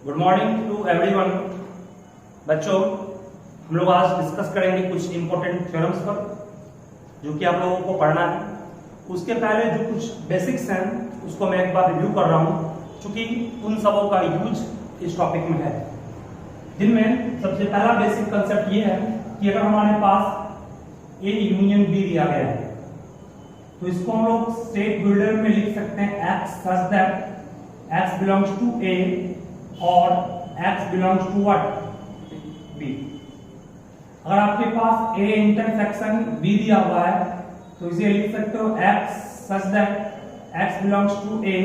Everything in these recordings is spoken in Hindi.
Good morning to everyone. बच्चों, हम लोग आज डिस्कस करेंगे कुछ इंपॉर्टेंट थ्योरम्स पर जो कि आप लोगों को पढ़ना है। उसके पहले जो कुछ बेसिक्स हैं उसको मैं एक बार रिव्यू कर रहा हूँ, क्योंकि उन सबों का यूज इस टॉपिक में है। जिनमें सबसे पहला बेसिक कंसेप्ट ये है कि अगर हमारे पास ए यूनियन बी दिया गया है तो इसको हम लोग स्टेट बिल्डर में लिख सकते हैं x such that x belongs to A और x belongs to what b। अगर आपके पास a इंटरसेक्शन b दिया हुआ है तो इसे लिख सकते हो x such that x belongs to a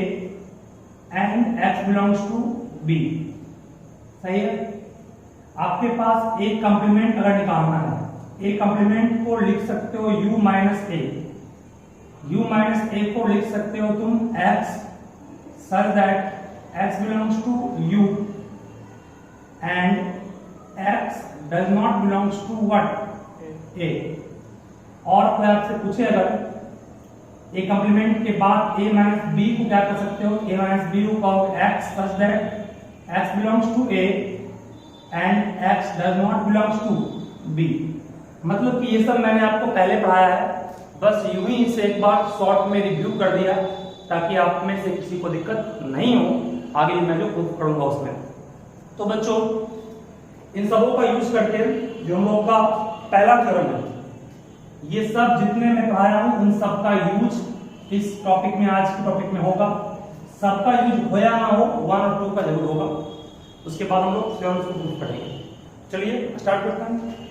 and x belongs to b। सही है। आपके पास एक कंप्लीमेंट अगर निकालना है, एक कंप्लीमेंट को लिख सकते हो u minus a। u minus a को लिख सकते हो तुम x such that x belongs to u and x does not belongs to what a। और कोई आपसे पूछे अगर एक कंप्लीमेंट के बाद a माइनस b को क्या कर सकते हो, a माइनस b को कहोगे x such that x belongs to a and x does not belongs to b। मतलब कि ये सब मैंने आपको पहले पढ़ाया है, बस यूं ही इसे एक बार शॉर्ट में रिव्यू कर दिया ताकि आप में से किसी को दिक्कत नहीं हो आगे मैं जो प्रूफ करूंगा उसमें। तो बच्चों, इन सबों का यूज करके जो हम लोगों का पहला थ्योरम है, ये सब जितने मैं पढ़ाया हूं उन सब का यूज इस टॉपिक में, आज के टॉपिक में होगा। सबका यूज हो या ना हो, 1 और 2 का जरूर होगा। उसके बाद हम लोग थ्योरम्स को प्रूफ करेंगे। चलिए स्टार्ट करते हैं।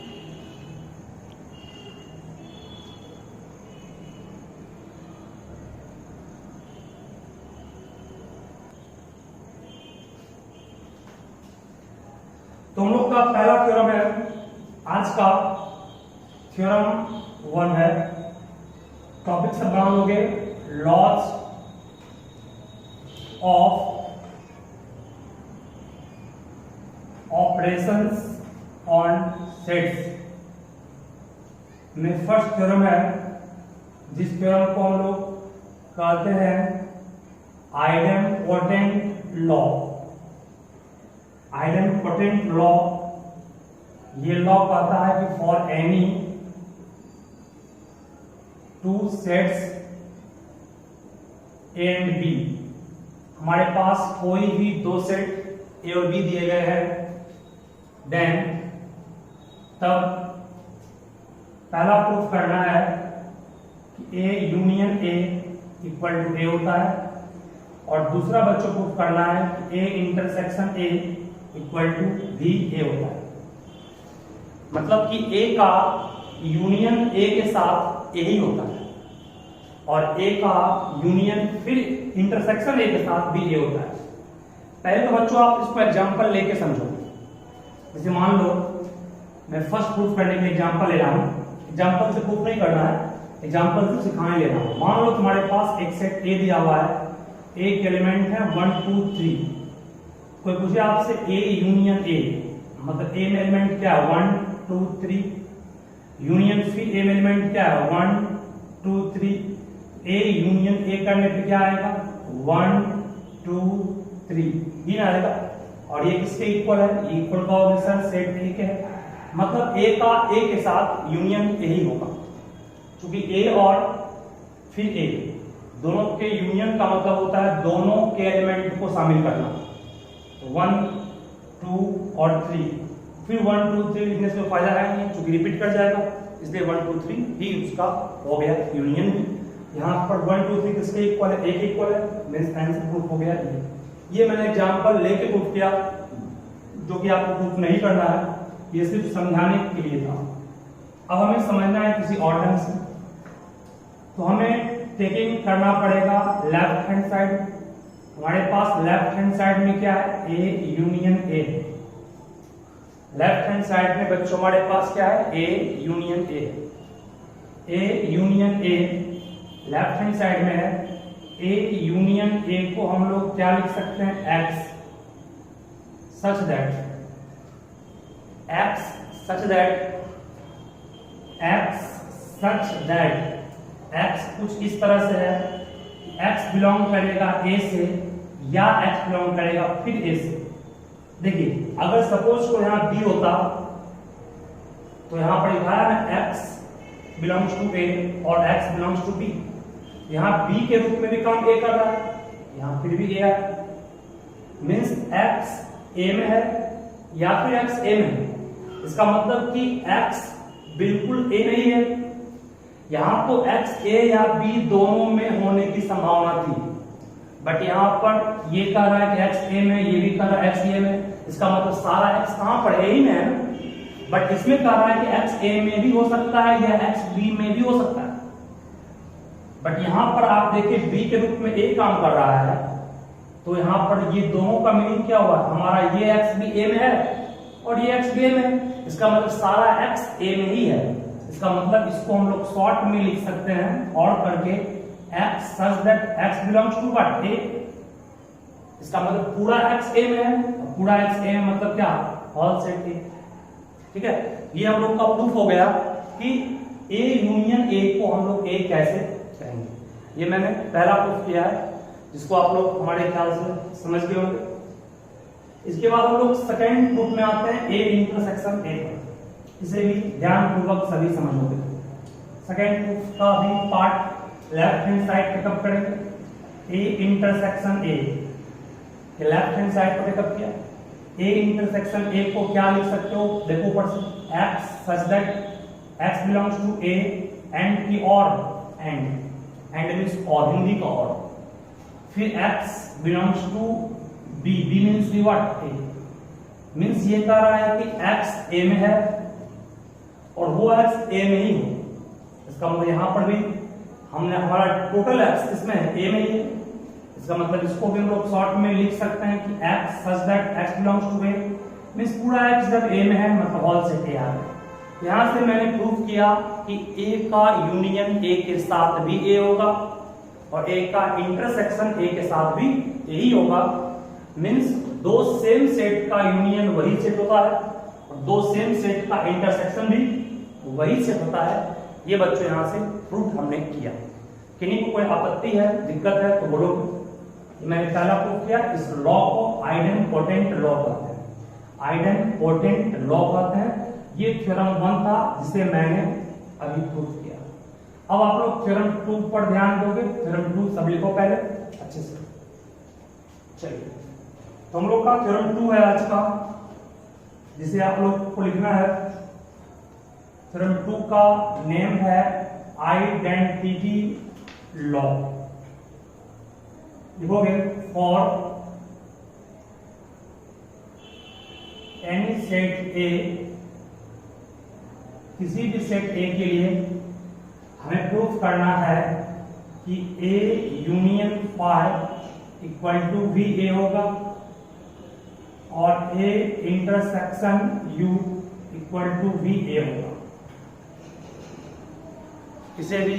तो हम लोग का पहला थ्योरम है, आज का थ्योरम 1 है। टॉपिक सब नाम लोगे laws of operations on sets में फर्स्ट थ्योरम है, जिस थ्योरम को हम लोग कहते हैं आइडेम्पोटेंट लॉ। आइडेम्पोटेंट लॉ, ये लॉ कहता है कि for any two sets A and B, हमारे पास कोई भी दो सेट ए और बी दिए गए हैं, देन तब पहला प्रूफ करना है कि A union A equal to A होता है, और दूसरा बच्चों प्रूफ करना है कि A intersection A equal to भी ए होता है। मतलब कि ए का यूनियन ए के साथ ए ही होता है और ए का यूनियन फिर इंटरसेक्शन ए के साथ भी ए होता है। पहले तो बच्चों आप इसको एग्जांपल लेके समझो। जैसे मान लो मैं फर्स्ट प्रूफ करने के लिए एग्जांपल ले रहा हूं, एग्जांपल से प्रूफ नहीं करना है, एग्जांपल से सिखाने ले रहा हूं। मान लो तुम्हारे पास एक सेट ए दिया हुआ है, एक एलिमेंट है 1 2 3। कोई पूछे आपसे ए यूनियन ए, मतलब ए में एलिमेंट क्या है 1 2 3, यूनियन फिर ए में एलिमेंट क्या है 1 2 3। ए यूनियन ए करने पे क्या आएगा 1 2 3 ही ना आएगा, और ये किसके इक्वल है, इक्वल का ऑपरेशन सेट ए के है। मतलब ए का ए के साथ यूनियन ए ही होगा, क्योंकि ए और फिर ए दोनों के यूनियन का मतलब होता है दोनों के एलिमेंट को शामिल करना। 1 2 और 3, फिर 1 2 3 लिखने से फायदा है नहीं, क्योंकि रिपीट कर जाएगा, इसलिए 1 2 3 ही उसका हो गया यूनियन भी। यहाँ पर 1 2 3 किसके इक्वल है, एक इक्वल है, मींस आंसर प्रूफ हो गया। ये मैंने एग्जांपल लेके प्रूफ किया, जो कि आपको प्रूफ नहीं करना है, ये सिर्फ समझाने के लिए था। अब हमें समझना है किसी और ढंग से, तो हमें टेकिंग करना पड़ेगा लेफ्ट हैंड साइड। हमारे पास लेफ्ट हैंड साइड में क्या है, ए यूनियन ए। लेफ्ट हैंड साइड में बच्चों हमारे पास क्या है, ए यूनियन ए। ए यूनियन ए लेफ्ट हैंड साइड में है। ए यूनियन ए को हम लोग क्या लिख सकते हैं, एक्स सच दैट एक्स कुछ इस तरह से है, एक्स बिलोंग करेगा ए से या एक्स बिलोंग करेगा फिर ए से। देखिए अगर सपोज को यहाँ बी होता तो यहाँ पर लिखा है ना x बिलोंग्स टू ए और x बिलोंग्स टू बी। यहाँ b के रूप में भी काम a कर रहा है, यहाँ फिर भी a है, मीन्स x a में है या फिर x a में है। इसका मतलब कि x बिल्कुल a नहीं है। यहाँ तो x a या b दोनों में होने की संभावना थी, बट यहाँ पर ये कह रहा है कि x a में, ये भी कह रहा है x a में। इसका मतलब सारा x कहाँ पर a ही में है ना, बट इसमें कह रहा है कि x a में भी हो सकता है या x b में भी हो सकता है। बट यहाँ पर आप देखिए b के रूप में a काम कर रहा है, तो यहाँ पर ये दोनों का मीनिंग क्या हुआ, हमारा ये x भी a में है और ये x b में है। इसका मतलब सारा x a में ही है। इसका मतलब इसको हम लोग शॉर्ट में लिख सकते हैं और करके x such that x belongs to what a। इसका मतलब पूरा x a में है, पूरा x a में मतलब क्या, होल सेट a। ठीक है, ये हम लोग का प्रूफ हो गया कि a यूनियन a को हम लोग a कैसे कहेंगे। ये मैंने पहला प्रूफ किया है, जिसको आप लोग हमारे ख्याल से समझ गए होंगे। इसके बाद हम लोग सेकंड प्रूफ में आते हैं, a इंटरसेक्शन a पर। इसे भी ध्यान पूर्वक सभी समझोगे। सेकंड प्रूफ का भी part left hand side pickup करेंगे। a इंटरसेक्शन a के लेफ्ट हैंड साइड पर पिकअप किया। a इंटरसेक्शन a को क्या लिख सकते हो, देखो ऊपर से, x such that x belongs to a and की और and मींस और, हिंदी का और, फिर x belongs to b, b means भी व्हाट, a मींस ये कह रहा है कि x a में है और वो x a में ही हो। इसका मतलब यहाँ पर भी हमने हमारा टोटल x किसमें है, a में ही है। इसका मतलब इसको भी हम लोग शॉर्ट में लिख सकते हैं कि x such that x belongs to a, means पूरा x जब a में है मतलब होल सेट a आ गया। यहां से मैंने प्रूफ किया कि a का यूनियन a के साथ भी a होगा और a का इंटरसेक्शन a के साथ भी a ही होगा। मींस दो सेम सेट का यूनियन वही सेट होता है और दो सेम सेट का इंटरसेक्शन भी वही सेट होता है। ये बच्चों यहां से प्रूफ हमने किया। किन्हीं को कोई आपत्ति है, दिक्कत है तो बोलो। मैंने पहला प्रूफ किया, इस लॉ को आइडेंपोटेंट लॉ कहते हैं। आइडेंपोटेंट लॉ कहते हैं। ये थ्योरम 1 था जिसे मैंने अभी प्रूफ किया। अब आप लोग थ्योरम 2 पर ध्यान दोगे। थ्योरम 2 सब लिखो पहले अच्छे से। चलिए, तो हम लोग का थ्योरम 2 है आज का, जिसे आप लोग को लिखना है। थ्योरम 2 का नेम है आइडेंटिटी लॉ। लिखोगे, फॉर एनी सेट ए, किसी भी सेट ए के लिए हमें प्रूफ करना है कि A union phi equal to भी ए होगा और A intersection U equal to भी ए होगा। इसे भी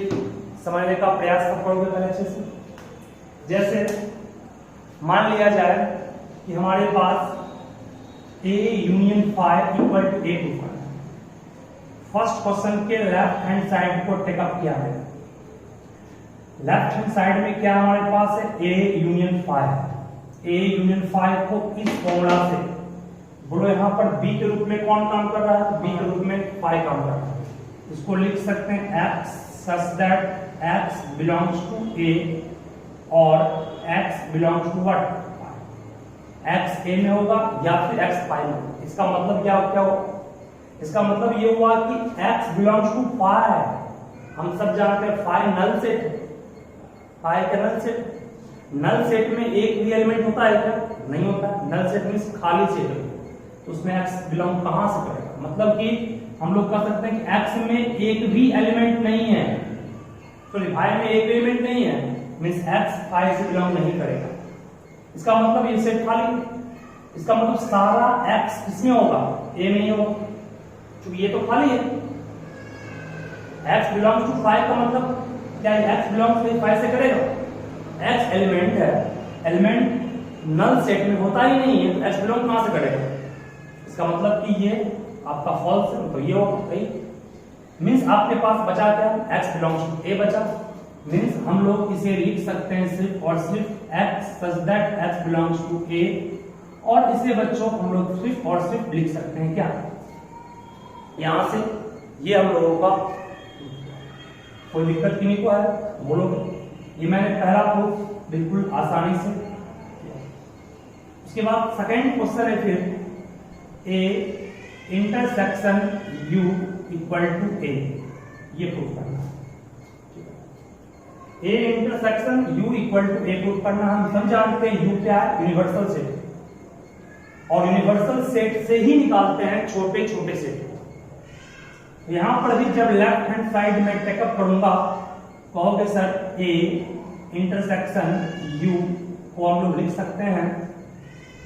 समझने का प्रयास करोगे पहले अच्छे से। जैसे मान लिया जाए कि हमारे पास A union phi equal to A to phi. First question के लेफ्ट हैंड साइड को टेकअप किया गया। लेफ्ट हैंड साइड में क्या हमारे पास है, ए यूनियन फाई है। ए यूनियन फाई को इस फॉर्मूला से बोलो, यहां पर बी के रूप में कौन काम कर रहा है, बी के रूप में फाई काम कर रहा है। इसको लिख सकते हैं x such that x belongs to a और x belongs to what, x a में होगा या फिर x फाई में। इसका मतलब क्या होगा, इसका मतलब ये हुआ कि x belongs to फाई। हम सब जानते हैं फाई नल सेट है। फाई का नल सेट, नल सेट में एक भी एलिमेंट होता है क्या, नहीं होता। नल सेट मींस खाली सेट है, तो उसमें x बिलोंग कहां से करेगा, मतलब कि हम लोग कह सकते हैं कि x में एक भी एलिमेंट नहीं है, सॉरी फाई में एक भी एलिमेंट नहीं है, मींस x फाई से बिलोंग नहीं करेगा। इसका मतलब ये सेट खाली, इसका मतलब सारा x किसमें होगा, a में ही होगा, क्योंकि ये तो खाली है। x बिलोंग्स टू फाई का मतलब क्या है, x बिलोंग्स टू फाई से करेगा। x एलिमेंट है, एलिमेंट नल सेट में होता ही नहीं है, तो x बिलोंग कहां से करेगा। इसका मतलब कि ये आपका फॉल्स है, तो ये होगा सही। मींस आपके पास बचा क्या, x बिलोंग्स टू a बचा। मींस हम लोग इसे लिख सकते हैं सिर्फ और सिर्फ x such that x belongs to a और इसे बच्चों हम लोग सिर्फ और सिर्फ लिख सकते हैं क्या, यहां से ये हम लोगों का कोई दिक्कत किन्हीं को है बोलोगे। ये मैंने पहला प्रूफ बिल्कुल आसानी से किया। उसके बाद सेकंड क्वेश्चन है फिर A intersection U equal to A, ये प्रूफ करना है। A intersection U equal to A proof करना, हम सब जानते हैं यू क्या है, यूनिवर्सल सेट, और यूनिवर्सल सेट से ही निकालते हैं छोटे छोटे सेट। यहां पर भी जब लेफ्ट हैंड साइड में टेकअप करूंगा कहोगे सर ए इंटरसेक्शन यू को हम लोग लिख सकते हैं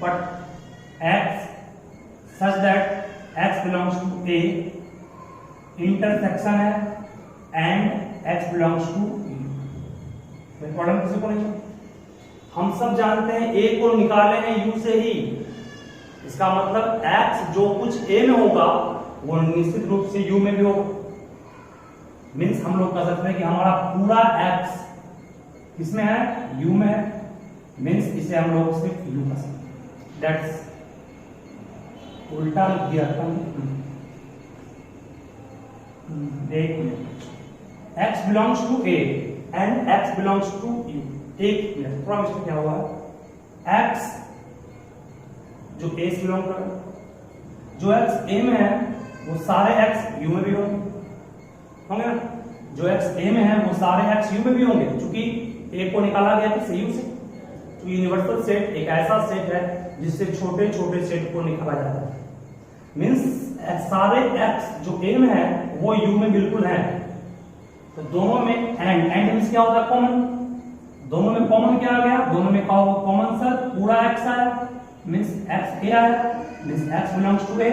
but x such that x belongs to A, intersection है and x belongs to U. Problem किसी को नहीं है, हम सब जानते हैं ए को निकाले हैं यू से ही, इसका मतलब एक्स जो कुछ ए में होगा वो निश्चित रूप से यू में भी होगा। मींस हम लोग कह सकते हैं कि हमारा पूरा एक्स किसमें है, यू में है। मींस इसे हम लोग सिर्फ यू कह सकते हैं। दैट्स उल्टा लिख दिया था, एक minute, x belongs to A and x belongs to U. एक मिनट, थोड़ा मिस्टेक क्या हुआ है, एक्स जो ए से बिलोंग कर, जो एक्स ए में है वो सारे एक्स यू में भी होंगे ना, जो एक्स ए में है वो सारे एक्स यू में भी होंगे, क्योंकि ए को निकाला गया किससे, यू से। तो यूनिवर्सल सेट एक ऐसा सेट है जिससे छोटे छोटे सेट को निकाला जाता है। मींस सारे एक्स जो ए में है वो यू में बिल्कुल है, तो दोनों में एंड मींस क्या होता है, कॉमन। दोनों में कॉमन क्या आ गया, दोनों में कॉमन सर पूरा एक्स आया, मींस एक्स ए आया, मींस एक्स बिलोंग्स टू ए,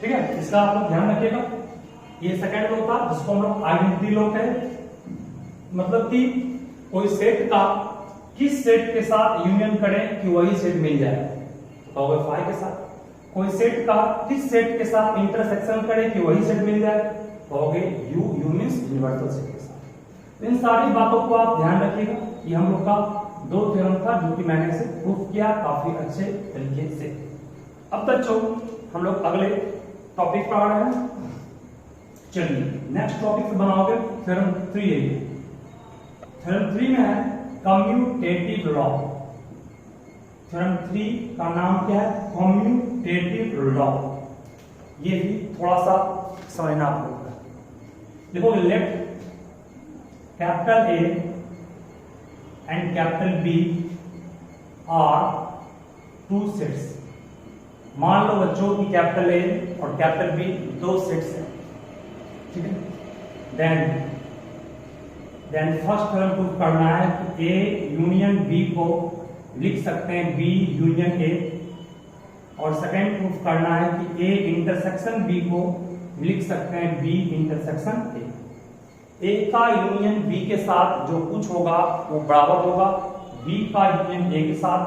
ठीक है। इसका आप लोग ध्यान रखिएगा। ये सेकंड लॉ था जिसको हम लोग आइडेंटिटी लॉ कहें, मतलब कि कोई सेट का किस सेट के साथ यूनियन करें कि वही सेट मिल जाए, तो फाई के साथ। कोई सेट का किस सेट के साथ इंटरसेक्शन करें कि वही सेट मिल जाए, कहोगे you, you means universal set के साथ। इन सारी बातों को आप ध्यान रखिएगा। ये हम लोग का दो थ्योरम था जो कि मैंने इसे प्रूफ किया काफी अच्छे तरीके से। अब बच्चों हम लोग अगले टॉपिक पर आ रहे हैं। चलिए नेक्स्ट टॉपिक बनाओगे थ्योरम 3 है। थ्योरम 3 में है कम्यूटेटिव लॉ। थ्योरम 3 का नाम क्या है, कम्यूटेटिव लॉ। ये भी थोड़ा सा समझना आप लोगों का। देखो let capital A and capital B are two sets। मान लो बच्चों कि कैपिटल A और कैपिटल B दो सेट्स हैं, ठीक है। देन फर्स्ट थ्योरम प्रूफ करना है कि A यूनियन B को लिख सकते हैं B यूनियन A, और सेकंड प्रूफ करना है कि A इंटरसेक्शन B को लिख सकते हैं B इंटरसेक्शन A। ए का यूनियन बी के साथ जो कुछ होगा वो बराबर होगा बी का यूनियन ए के साथ,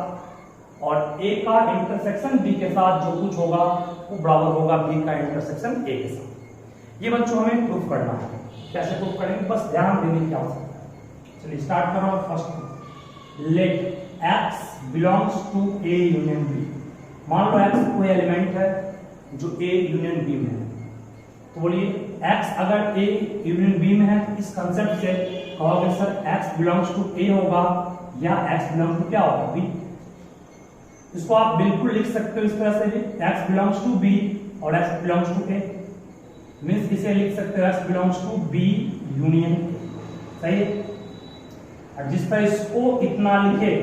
और ए का इंटरसेक्शन बी के साथ जो कुछ होगा वो बराबर होगा बी का इंटरसेक्शन ए के साथ। ये बच्चों हमें प्रूफ करना है। कैसे प्रूफ करेंगे, बस ध्यान देने की आवश्यकता है। चलिए स्टार्ट करो। First, let x belongs to A union B. मान लो एक्स कोई एलिमेंट है जो ए यूनियन बी में है, तो बोलिए x अगर a यूनियन b में है तो इस कंसेप्ट से कहोगे sir x belongs to a होगा या x बिलोंग्स टू क्या होगा, b। इसको आप बिल्कुल लिख सकते हो इस तरह से भी, x बिलोंग्स टू b और x belongs to a। Means इसे लिख सकते हो x belongs to b union a, सही है। और जिस पर इसको इतना लिखे,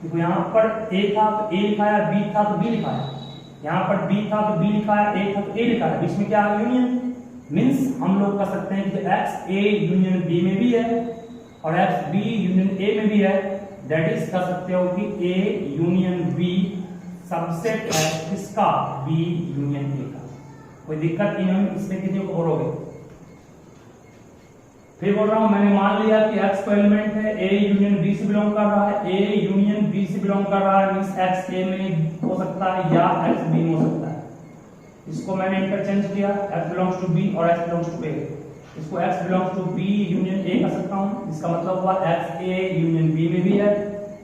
देखो यहाँ पर a था तो a लिखा है, b था तो b लिखा है, यहाँ पर B था तो B लिखा है, A था तो A लिखा है, बीच में क्या है, यूनियन। मींस हम लोग कह सकते हैं कि X A यूनियन B में भी है और X B यूनियन A में भी है। दैट इज कह सकते हो कि A यूनियन B सबसेट है किसका, B यूनियन A का। कोई दिक्कत नहीं है इसमें, किसी को बोलोगे। फिर बोल रहा हूं, मैंने मान लिया कि X को एलिमेंट है, A यूनियन B से बिलोंग कर रहा है, A यूनियन B से बिलोंग कर रहा है, मींस X A में हो सकता है या X B में हो सकता है। इसको मैंने इंटरचेंज किया, X बिलोंग्स टू B और X बिलोंग्स टू A। इसको X belongs to B union A कर सकता हूं, इसका मतलब हुआ X A यूनियन B में भी है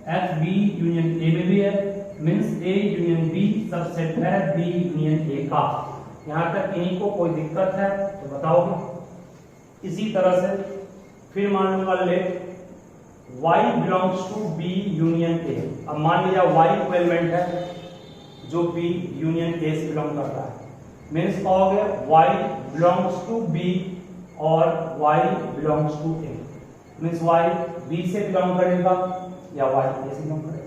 एक्स बी यूनियन ए में भी है, means A union B subset है बी यूनियन ए का। यहां तक इन्हीं को कोई दिक्कत है तो बताओगे। इसी तरह से फिर मान लूंगा let y belongs to b union a। अब मान लिया y को एलिमेंट है जो b यूनियन a से बिलोंग करता है, मीन्स कहोगे y बिलोंग्स टू b और y belongs to a, means y b से बिलोंग करेगा या y a से बिलोंग करेगा।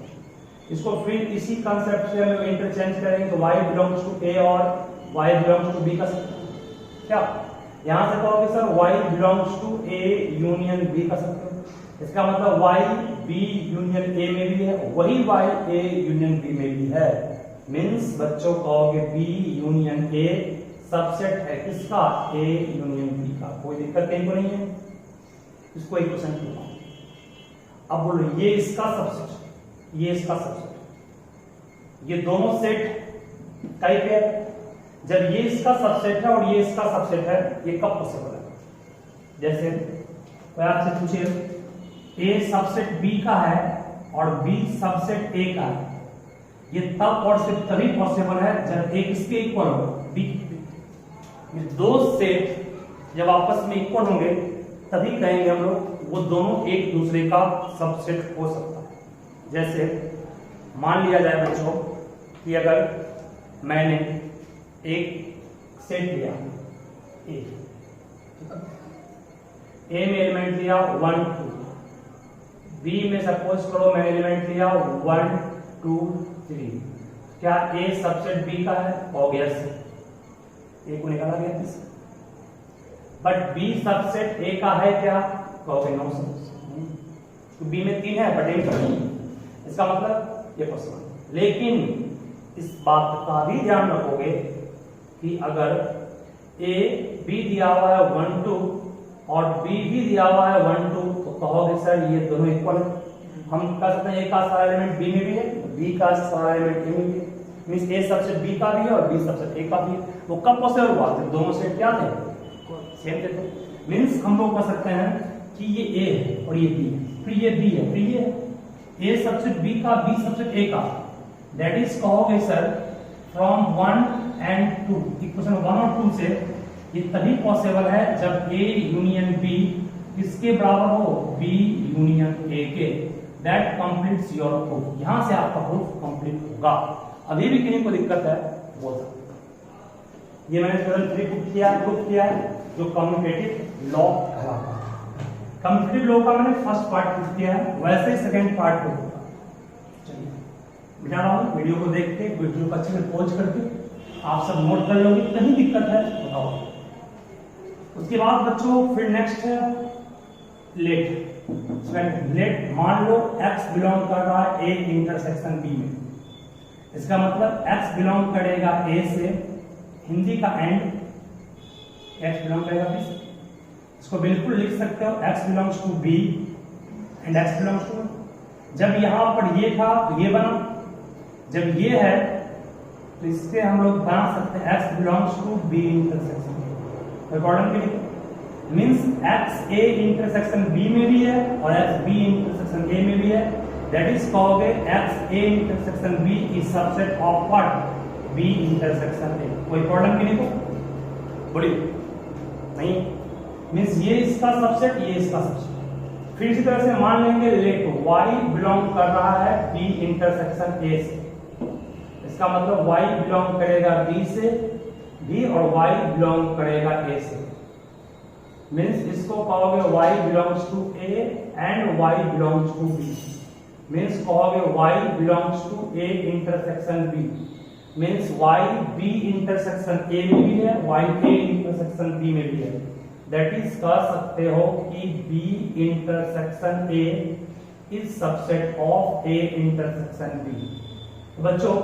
इसको फिर इसी कंसेप्ट से हम इंटरचेंज करेंगे तो y बिलोंग्स टू a और y बिलोंग्स टू b का क्या, यहां से कहोगे sir y belongs to a union b कर सकते हो। इसका मतलब y b यूनियन a में भी है, वही y a यूनियन b में भी है, मीन्स बच्चों कहोगे b यूनियन a सबसेट है किसका, a यूनियन b का। कोई दिक्कत कहीं को नहीं है। इसको एक क्वेश्चन पूछा, अब बोलो ये इसका सबसेट, ये इसका सबसेट, ये दोनों सेट कई पेयर, जब ये इसका सबसेट है और ये इसका सबसेट है, ये कब पॉसिबल है। जैसे कोई आपसे पूछे A सबसेट B का है और B सबसेट A का है, ये तब और सिर्फ तभी पॉसिबल है जब A किसके इक्वल हो, B। ये दो सेट जब आपस में इक्वल होंगे तभी कहेंगे हम लोग वो दोनों एक दूसरे का सबसेट हो सकता है। जैसे मान लिया जाए बच्चों कि अगर मैंने एक सेट लिया A में एलिमेंट लिया 1 2, B में सपोज करो मैंने एलिमेंट लिया 1 2 3, क्या A सबसेट B का है, ऑब्वियस A को निकाला गया इससे। बट B सबसेट A का है क्या, कहोगे नो तो B में 3 है बट A का नहीं, इसका मतलब ये पॉसिबल। लेकिन इस बात का भी ध्यान रखोगे कि अगर A B दिया हुआ है 1 2 और B भी दिया हुआ है 1 2, तो कहोगे सर ये दोनों इक्वल है। हम कह सकते हैं A का सारा एलिमेंट B में भी है, B का सारा एलिमेंट A में भी है, मींस A सबसेट B का भी है और B सबसेट A का भी है। वो कब पॉसिबल हुआ जब दोनों सेट क्या थे, सेम थे। मींस हम लोग कह सकते हैं कि ये A है और ये B है, फिर ये B है, फिर ये A सबसेट B का, B सबसेट A का, दैट इज कहोगे सर फ्रॉम 1 एंड 2, इक्वेशन 1 और 2 से ये तभी पॉसिबल है जब A यूनियन B किसके बराबर हो, B यूनियन A के। That completes your proof. यहां से आपका प्रूफ कंप्लीट होगा। अभी भी किसी को दिक्कत है बोल सकते हैं। ये मैंने केवल 3 प्रूफ किया है जो कम्यूटेटिव लॉ कहलाता है। कम्यूटेटिव लॉ का मैंने फर्स्ट पार्ट प्रूफ किया है, वैसे ही सेकंड पार्ट प्रूफ होगा। चलिए बिठा रहा हूं, वीडियो को देख के, वीडियो को अच्छे से पॉज करके आप सब नोट कर लोगे, कहीं दिक्कत है बताओ। उसके बाद बच्चों फिर नेक्स्ट है लेट। लेट मान लो x बिलोंग कर रहा है A इंटरसेक्शन B में, इसका मतलब x बिलोंग करेगा A से, हिंदी का एंड x बिलोंग करेगा B से। इसको बिल्कुल लिख सकते हो x belongs to B and x belongs to. जब यहां पर ये था तो ये बना, जब ये है तो इससे हम लोग बना सकते हैं x belongs to B intersection A। Problem के लिए means x A intersection B में भी है और x B इंटरसेक्शन A में भी है, दैट इज कहोगे x A intersection B is subset of what, B intersection A। कोई प्रॉब्लम की नहीं को बोलिए नहीं, मींस ये इसका सबसेट, ये इसका सबसेट। फिर इसी तरह से मान लेंगे लेट y बिलोंग कर रहा है B इंटरसेक्शन A से, इसका मतलब y बिलोंग करेगा B से, B और y बिलोंग करेगा A से, मीन्स इसको कहोगे y belongs to A and y belongs to B, means कहोगे y belongs to A intersection B, means y B intersection A में भी है, y A इंटरसेक्शन B में भी है। दैट इज कह सकते हो कि B intersection A is subset of A intersection B। बच्चों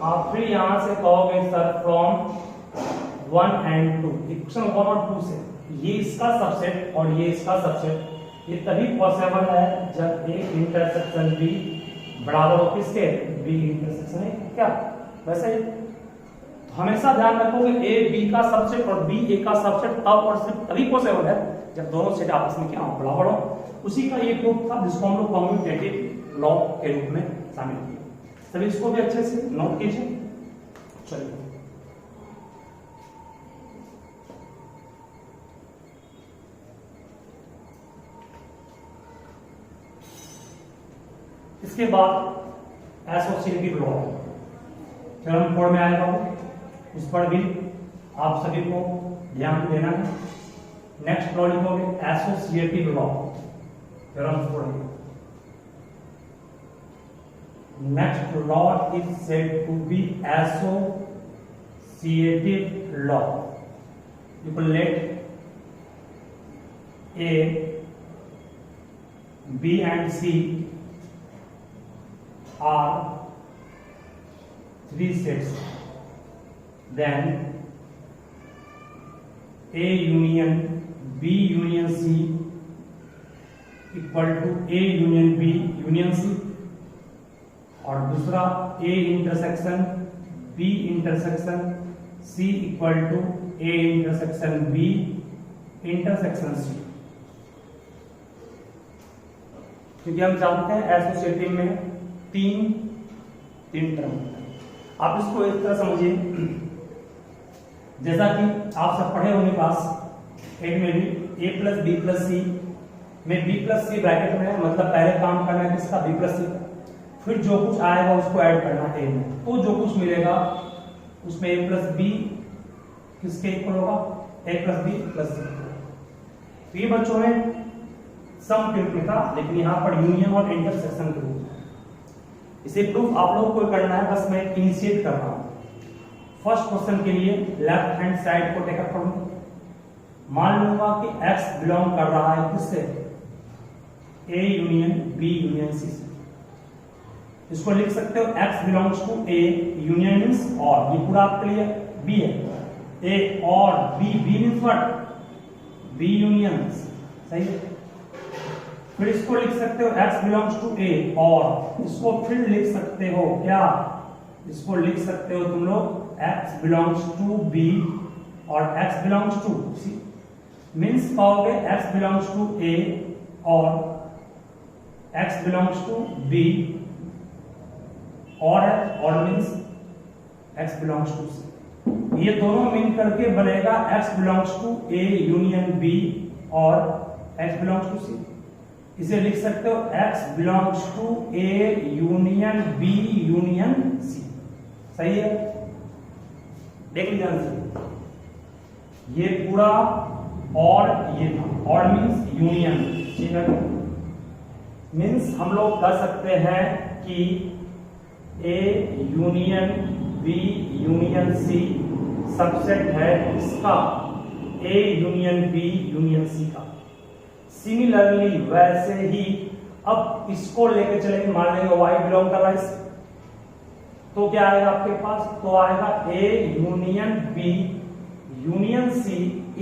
आप फिर यहां से कहोगे सर फ्रॉम 1 एंड 2, इक्वेशन 1 और 2 से ये इसका सबसेट और ये इसका सबसेट, ये तभी पॉसिबल है जब A इंटरसेक्शन B बराबर हो किसके, B इंटरसेक्शन A। क्या वैसे ही तो हमेशा ध्यान रखोगे A B का सबसेट और B A का सबसेट तब और सिर्फ तभी पॉसिबल है जब दोनों सेट आपस में क्या हो, बराबर हो। उसी का ये प्रूफ था जिसको हम लोग कम्यूटेटिव लॉ के रूप में शामिल किया। सभी इसको भी अच्छे से नोट कीजिए। चलिए इसके बाद एसोसिएटिव लॉ चरम कोड में आएगा, उस पर भी आप सभी को ध्यान देना है। नेक्स्ट लॉ लिखोगे एसोसिएटिव लॉ चरम कोड। Next law is said to be associative law. You can let A B and C are three sets, then A union B union C equal to A union B union C, और दूसरा A intersection B intersection C equal to A intersection B intersection C। क्योंकि हम जानते हैं एसोसिएटिव में तीन टर्म। आप इसको इस तरह समझिए, जैसा कि आप सब पढ़े होंगे पास एक में भी a प्लस बी प्लस सी में बी प्लस सी ब्रैकेट में है, मतलब पहले काम करना है किसका, बी प्लस सी का, फिर जो कुछ आएगा उसको ऐड करना है a में, तो जो कुछ मिलेगा उसमें a प्लस बी किसके इक्वल होगा, a प्लस बी प्लस सी। तो ये बच्चों ने सम के रूप में था, लेकिन यहाँ पर यूनियन और इंटरसेक्शन के रूप में। इसे प्रूफ आप लोगों को करना है, बस मैं इनिशिएट कर रहा हूं। फर्स्ट क्वेश्चन के लिए लेफ्ट हैंड साइड को टेकअप करूंगा, मान लूंगा कि x बिलोंग कर रहा है किससे, A union B union C से। इसको लिख सकते हो x belongs to A union means और, ये पूरा आपके लिए B है, A और B, B means what, B union, सही है। फिर इसको लिख सकते हो x बिलोंग्स टू A और इसको फिर लिख सकते हो क्या, इसको लिख सकते हो तुम लोग x बिलोंग्स टू B और x belongs to C, means कहोगे x बिलोंग्स टू A और x बिलोंग्स टू B और means x belongs to C। ये दोनों मिल करके बनेगा x belongs to A union B और x बिलोंग्स टू C। इसे लिख सकते हो x belongs to A union B union C, सही है। देख लीजिए ये पूरा और ये था, और मींस यूनियन, ठीक है। मींस हम लोग कह सकते हैं कि A union B union C subset है इसका A union B union C का। सिमिलरली वैसे ही अब इसको लेके चलेंगे, मान लेंगे y बिलोंग कर रहा है, तो क्या आएगा आपके पास, तो आएगा A union B union C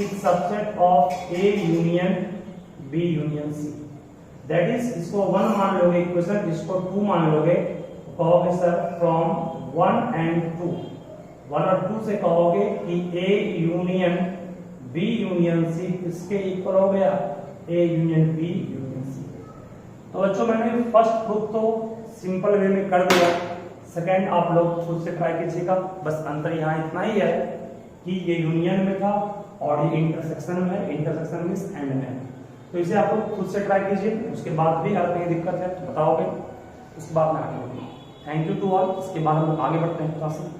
is subset of A union B union C। That is, इसको 1 मान लोगे इक्वेशन, इसको 2 मान लोगे, कहोगे सर फ्रॉम 1 एंड 2, 1 और 2 से कहोगे कि A union B union C किसके इक्वल हो गया, A union B union C। तो बच्चों मैंने फर्स्ट प्रूफ तो सिंपल वे में कर दिया, सेकंड आप लोग खुद से ट्राई कीजिएगा। बस अंतर यहाँ इतना ही है कि ये यूनियन में था और ये इंटरसेक्शन में है, इंटरसेक्शन मींस एंड में है। तो इसे आप लोग खुद से ट्राई कीजिए, उसके बाद भी अगर कहीं दिक्कत है तो बताओगे, उसके बाद मैं आगे बढ़ूंगा। Thank you to all. इसके बाद हम लोग आगे बढ़ते हैं क्लास में।